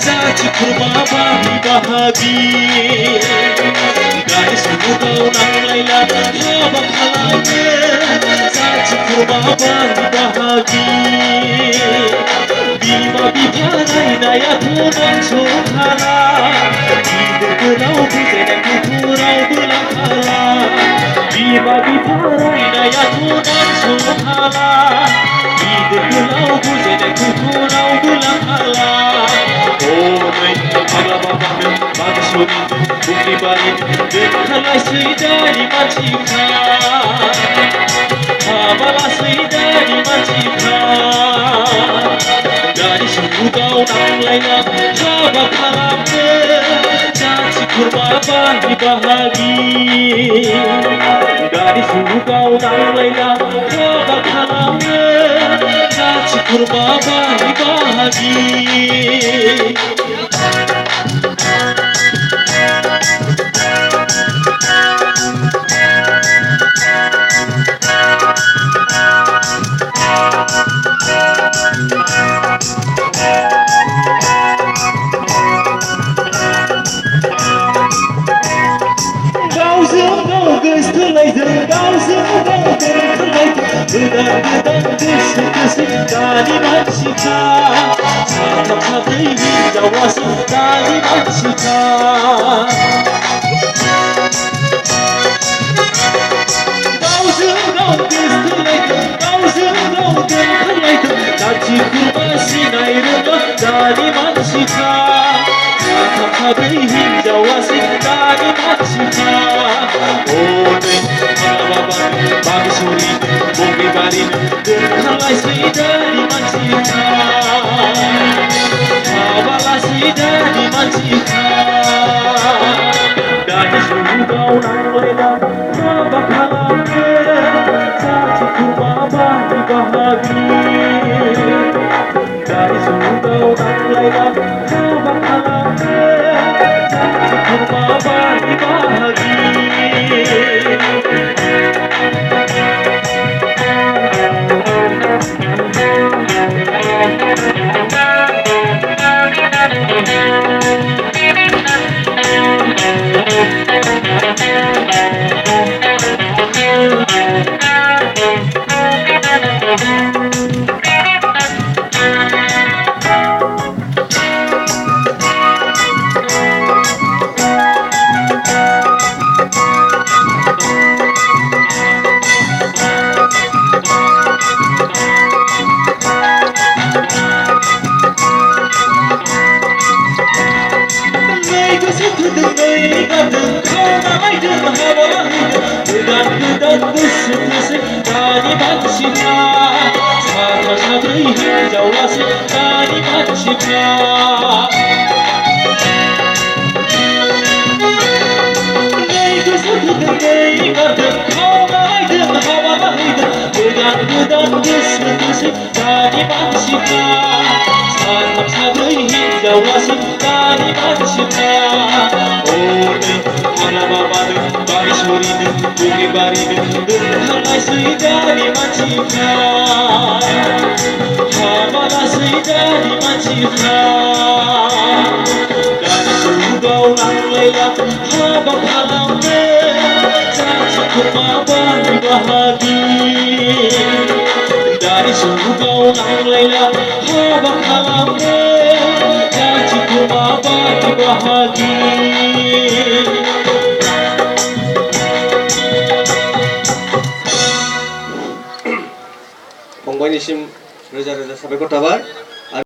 जाथि खुरमा बाहागि बाहागि गारि सुलुगाव नांलायला हाबा खालामो जाथि खुरमा बाहागि बाहागि बिमा बिफा रायनायाथ' नांस'हाला गिदिरफोराव बुजायनायखौथ' रावबो लाखाला बिमा बिफा रायनायाथ' नांस'हाला गिदिरफोराव बुजायनायखौथ' रावबो लाखाला हनै फाग्ला बाबानो बागेश्वरी बंग्रिबारि दोनखारलायसै दानि मानसिफ्रा हाबालासै दानि मानसिफ्रा गारि सुलुगाव नांलायला हाबा खालामो जाथि खुरमा बाहागि बाहागि गारि सुलुगाव नांलायला हाबा खालामो जाथि खुरमा बाहागि बाहागि गावजों गाव गोसथोलायदों गावजों गाव दोनखारलायदों गोदान गोदान गोसो गोसो दानि मानसिफ्रा साथाम साब्रै हिनजावासो दानि मानसिफ्रा गावजों गाव गोसथोलायदों गावजों गाव दोनखारलायदों जाथि खुरमा सिनाय रोङा दानि मानसिफ्रा साथाम साब्रै हिनजावासो दानि मानसिफ्रा हनै फाग्ला बाबा बागेश्वरी बंग्रिबारि दोनखारलायसै दानि मानसिफ्रा हाबालासै दानि मानसिफ्रा दानि सुलुगाव नांलायला हाबा खालामो जाथि खुरमा बाहागि बाहागि गारि सुलुगाव नांलायला हाबा खालामो जाथि खुरमा बाहागि बाहागि गोदान गोदान गोसो गोसो दानि मानसिफ्रा साथाम साब्रै हिनजावासो दानि मानसिफ्रा गोसो होदों गारदों खावलायदों हाबा लाहैदों गोदान गोदान गोसो गोसो दानि मानसिफ्रा साथाम साब्रै हिनजावासो दानि मानसिफ्रा हनै फाग्ला बाबानो बागेश्वरीनो बंग्रिबारिनो दोनखारलायसै दानि मानसिफ्रा हाबालासै दानि मानसिफ्रा गारि सुलुगाव नांलायला हाबा खालामो जाथि खुरमा बाहागि बाहागि गारि सुलुगाव नांलायला हाबा खालामो जाथि खुरमा बाहागि बाहागि फंबायनिसिम रोजा रोजा साबायखर थाबाय।